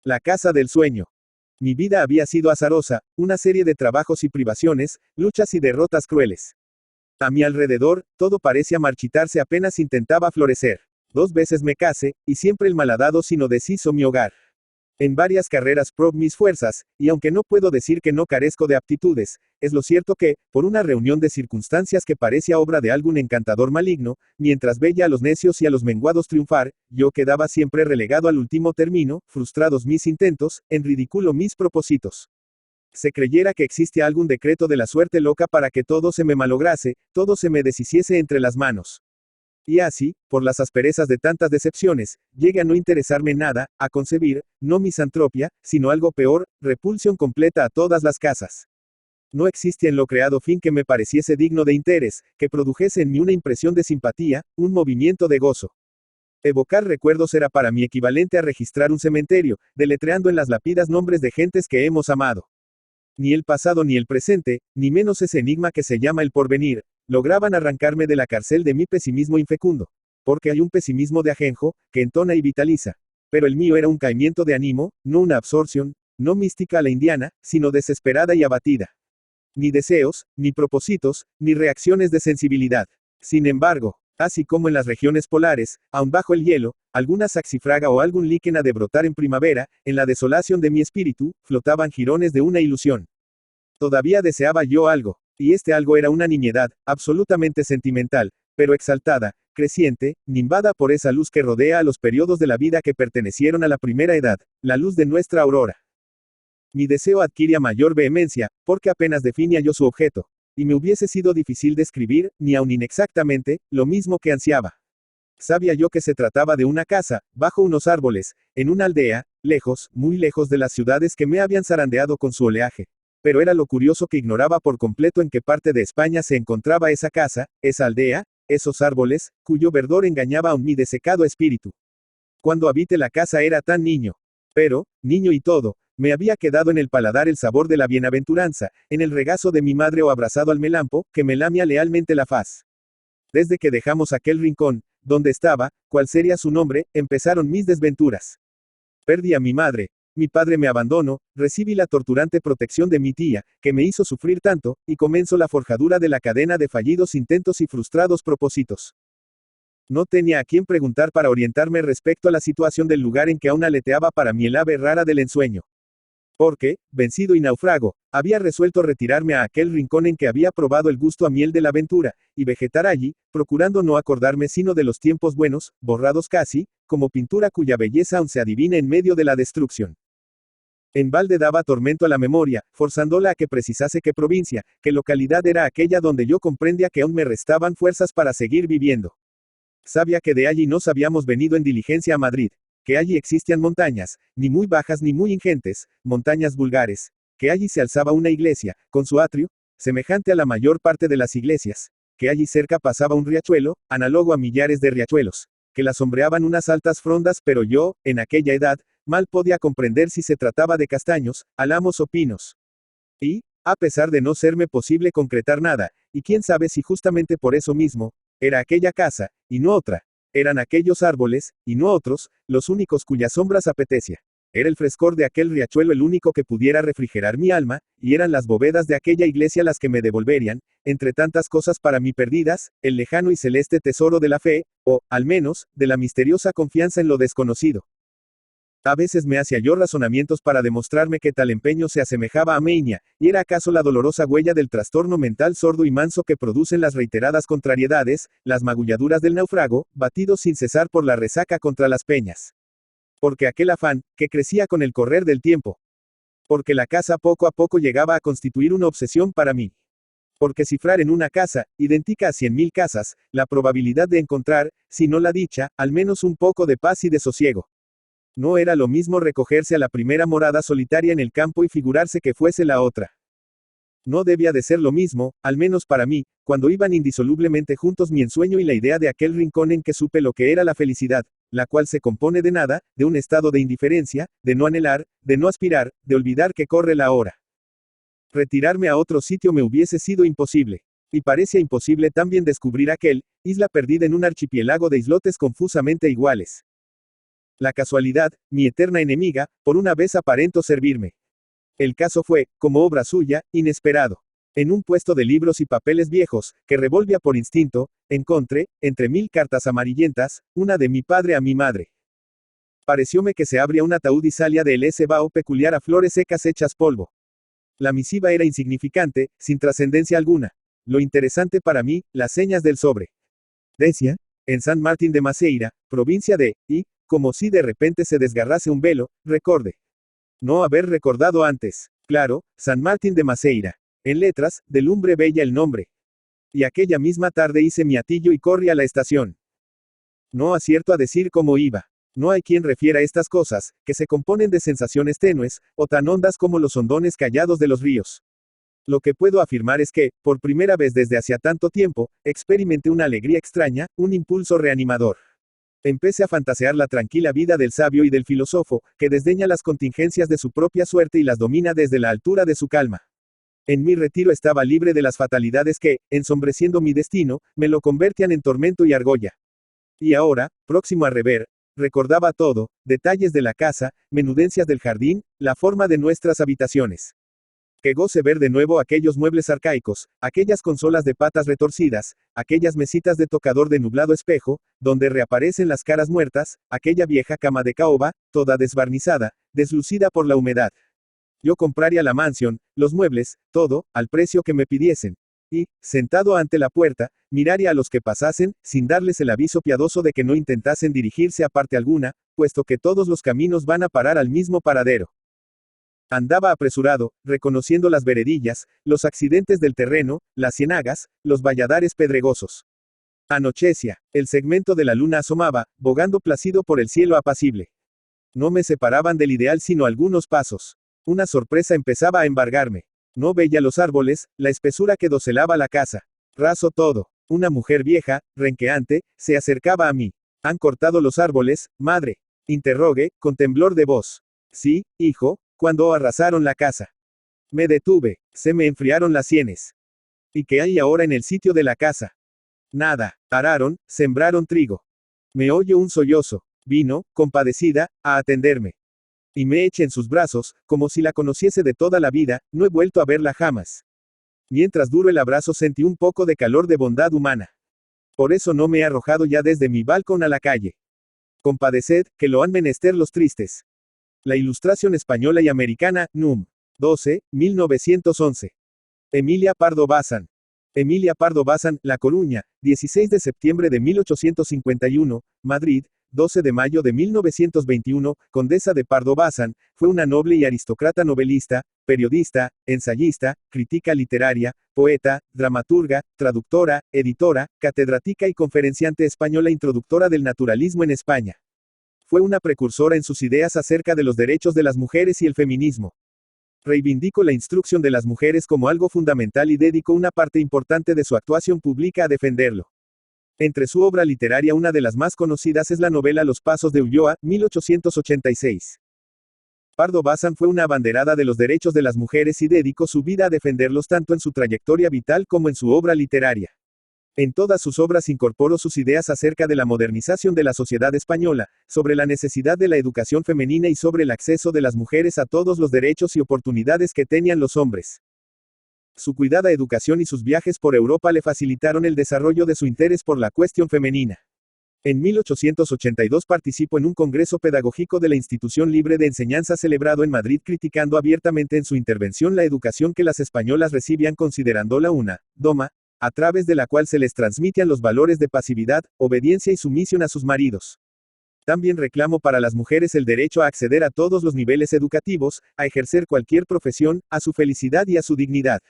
La casa del sueño. Mi vida había sido azarosa, una serie de trabajos y privaciones, luchas y derrotas crueles. A mi alrededor, todo parecía marchitarse apenas intentaba florecer. 2 veces me casé, y siempre el malhadado sino deshizo mi hogar. En varias carreras probé mis fuerzas, y aunque no puedo decir que no carezco de aptitudes, es lo cierto que, por una reunión de circunstancias que parecía obra de algún encantador maligno, mientras veía a los necios y a los menguados triunfar, yo quedaba siempre relegado al último término, frustrados mis intentos, en ridículo mis propósitos. Se creyera que existe algún decreto de la suerte loca para que todo se me malograse, todo se me deshiciese entre las manos. Y así, por las asperezas de tantas decepciones, llegué a no interesarme nada, a concebir, no misantropia, sino algo peor, repulsión completa a todas las casas. No existía en lo creado fin que me pareciese digno de interés, que produjese en mí una impresión de simpatía, un movimiento de gozo. Evocar recuerdos era para mí equivalente a registrar un cementerio, deletreando en las lápidas nombres de gentes que hemos amado. Ni el pasado ni el presente, ni menos ese enigma que se llama el porvenir, lograban arrancarme de la cárcel de mi pesimismo infecundo. Porque hay un pesimismo de ajenjo, que entona y vitaliza. Pero el mío era un caimiento de ánimo, no una absorción, no mística a la indiana, sino desesperada y abatida. Ni deseos, ni propósitos, ni reacciones de sensibilidad. Sin embargo, así como en las regiones polares, aun bajo el hielo, alguna saxifraga o algún líquen ha de brotar en primavera, en la desolación de mi espíritu, flotaban jirones de una ilusión. Todavía deseaba yo algo, y este algo era una niñedad, absolutamente sentimental, pero exaltada, creciente, nimbada por esa luz que rodea a los periodos de la vida que pertenecieron a la primera edad, la luz de nuestra aurora. Mi deseo adquiría mayor vehemencia, porque apenas definía yo su objeto, y me hubiese sido difícil describir, ni aun inexactamente, lo mismo que ansiaba. Sabía yo que se trataba de una casa, bajo unos árboles, en una aldea, lejos, muy lejos de las ciudades que me habían zarandeado con su oleaje. Pero era lo curioso que ignoraba por completo en qué parte de España se encontraba esa casa, esa aldea, esos árboles, cuyo verdor engañaba aún mi desecado espíritu. Cuando habité la casa era tan niño. Pero, niño y todo, me había quedado en el paladar el sabor de la bienaventuranza, en el regazo de mi madre o abrazado al melampo, que me lamía lealmente la faz. Desde que dejamos aquel rincón, donde estaba, cuál sería su nombre, empezaron mis desventuras. Perdí a mi madre. Mi padre me abandonó, recibí la torturante protección de mi tía, que me hizo sufrir tanto, y comenzó la forjadura de la cadena de fallidos intentos y frustrados propósitos. No tenía a quién preguntar para orientarme respecto a la situación del lugar en que aún aleteaba para mí el ave rara del ensueño. Porque, vencido y náufrago, había resuelto retirarme a aquel rincón en que había probado el gusto a miel de la aventura, y vegetar allí, procurando no acordarme sino de los tiempos buenos, borrados casi, como pintura cuya belleza aún se adivina en medio de la destrucción. En balde daba tormento a la memoria, forzándola a que precisase qué provincia, qué localidad era aquella donde yo comprendía que aún me restaban fuerzas para seguir viviendo. Sabía que de allí nos habíamos venido en diligencia a Madrid, que allí existían montañas, ni muy bajas ni muy ingentes, montañas vulgares, que allí se alzaba una iglesia, con su atrio, semejante a la mayor parte de las iglesias, que allí cerca pasaba un riachuelo, análogo a millares de riachuelos, que la sombreaban unas altas frondas, pero yo, en aquella edad, mal podía comprender si se trataba de castaños, álamos o pinos. Y, a pesar de no serme posible concretar nada, y quién sabe si justamente por eso mismo, era aquella casa, y no otra, eran aquellos árboles, y no otros, los únicos cuyas sombras apetecía. Era el frescor de aquel riachuelo el único que pudiera refrigerar mi alma, y eran las bóvedas de aquella iglesia las que me devolverían, entre tantas cosas para mí perdidas, el lejano y celeste tesoro de la fe, o, al menos, de la misteriosa confianza en lo desconocido. A veces me hacía yo razonamientos para demostrarme que tal empeño se asemejaba a Meinia, y era acaso la dolorosa huella del trastorno mental sordo y manso que producen las reiteradas contrariedades, las magulladuras del náufrago, batidos sin cesar por la resaca contra las peñas. Porque aquel afán, que crecía con el correr del tiempo. Porque la casa poco a poco llegaba a constituir una obsesión para mí. Porque cifrar en una casa, idéntica a 100.000 casas, la probabilidad de encontrar, si no la dicha, al menos un poco de paz y de sosiego. No era lo mismo recogerse a la primera morada solitaria en el campo y figurarse que fuese la otra. No debía de ser lo mismo, al menos para mí, cuando iban indisolublemente juntos mi ensueño y la idea de aquel rincón en que supe lo que era la felicidad, la cual se compone de nada, de un estado de indiferencia, de no anhelar, de no aspirar, de olvidar que corre la hora. Retirarme a otro sitio me hubiese sido imposible. Y parecía imposible también descubrir aquel, isla perdida en un archipiélago de islotes confusamente iguales. La casualidad, mi eterna enemiga, por una vez aparentó servirme. El caso fue, como obra suya, inesperado. En un puesto de libros y papeles viejos, que revolvía por instinto, encontré, entre 1000 cartas amarillentas, una de mi padre a mi madre. Parecióme que se abría un ataúd y salía de él ese vaho peculiar a flores secas hechas polvo. La misiva era insignificante, sin trascendencia alguna. Lo interesante para mí, las señas del sobre. Decía, en San Martín de Maceira, provincia de, y, como si de repente se desgarrase un velo, recorde. No haber recordado antes. Claro, San Martín de Maceira. En letras, de lumbre bella el nombre. Y aquella misma tarde hice mi atillo y corrí a la estación. No acierto a decir cómo iba. No hay quien refiera estas cosas, que se componen de sensaciones tenues, o tan hondas como los hondones callados de los ríos. Lo que puedo afirmar es que, por primera vez desde hacía tanto tiempo, experimenté una alegría extraña, un impulso reanimador. Empecé a fantasear la tranquila vida del sabio y del filósofo, que desdeña las contingencias de su propia suerte y las domina desde la altura de su calma. En mi retiro estaba libre de las fatalidades que, ensombreciendo mi destino, me lo convertían en tormento y argolla. Y ahora, próximo a rever, recordaba todo, detalles de la casa, menudencias del jardín, la forma de nuestras habitaciones. Qué goce ver de nuevo aquellos muebles arcaicos, aquellas consolas de patas retorcidas, aquellas mesitas de tocador de nublado espejo, donde reaparecen las caras muertas, aquella vieja cama de caoba, toda desbarnizada, deslucida por la humedad. Yo compraría la mansión, los muebles, todo, al precio que me pidiesen. Y, sentado ante la puerta, miraría a los que pasasen, sin darles el aviso piadoso de que no intentasen dirigirse a parte alguna, puesto que todos los caminos van a parar al mismo paradero. Andaba apresurado, reconociendo las veredillas, los accidentes del terreno, las cienagas, los valladares pedregosos. Anochecía, el segmento de la luna asomaba, bogando plácido por el cielo apacible. No me separaban del ideal sino algunos pasos. Una sorpresa empezaba a embargarme. No veía los árboles, la espesura que docelaba la casa. Raso todo. Una mujer vieja, renqueante, se acercaba a mí. ¿Han cortado los árboles, madre? Interrogué, con temblor de voz. Sí, hijo, cuando arrasaron la casa. Me detuve, se me enfriaron las sienes. ¿Y qué hay ahora en el sitio de la casa? Nada, araron, sembraron trigo. Me oyó un sollozo. Vino, compadecida, a atenderme. Y me eché en sus brazos, como si la conociese de toda la vida, no he vuelto a verla jamás. Mientras duró el abrazo sentí un poco de calor de bondad humana. Por eso no me he arrojado ya desde mi balcón a la calle. Compadeced, que lo han menester los tristes. La Ilustración Española y Americana, núm. 12, 1911. Emilia Pardo Bazán. Emilia Pardo Bazán, La Coruña, 16 de septiembre de 1851, Madrid, 12 de mayo de 1921, Condesa de Pardo Bazán, fue una noble y aristócrata novelista, periodista, ensayista, crítica literaria, poeta, dramaturga, traductora, editora, catedrática y conferenciante española introductora del naturalismo en España. Fue una precursora en sus ideas acerca de los derechos de las mujeres y el feminismo. Reivindicó la instrucción de las mujeres como algo fundamental y dedicó una parte importante de su actuación pública a defenderlo. Entre su obra literaria una de las más conocidas es la novela Los Pasos de Ulloa, 1886. Pardo Bazán fue una abanderada de los derechos de las mujeres y dedicó su vida a defenderlos tanto en su trayectoria vital como en su obra literaria. En todas sus obras incorporó sus ideas acerca de la modernización de la sociedad española, sobre la necesidad de la educación femenina y sobre el acceso de las mujeres a todos los derechos y oportunidades que tenían los hombres. Su cuidada educación y sus viajes por Europa le facilitaron el desarrollo de su interés por la cuestión femenina. En 1882 participó en un congreso pedagógico de la Institución Libre de Enseñanza celebrado en Madrid criticando abiertamente en su intervención la educación que las españolas recibían considerándola una doma, a través de la cual se les transmitían los valores de pasividad, obediencia y sumisión a sus maridos. También reclamó para las mujeres el derecho a acceder a todos los niveles educativos, a ejercer cualquier profesión, a su felicidad y a su dignidad.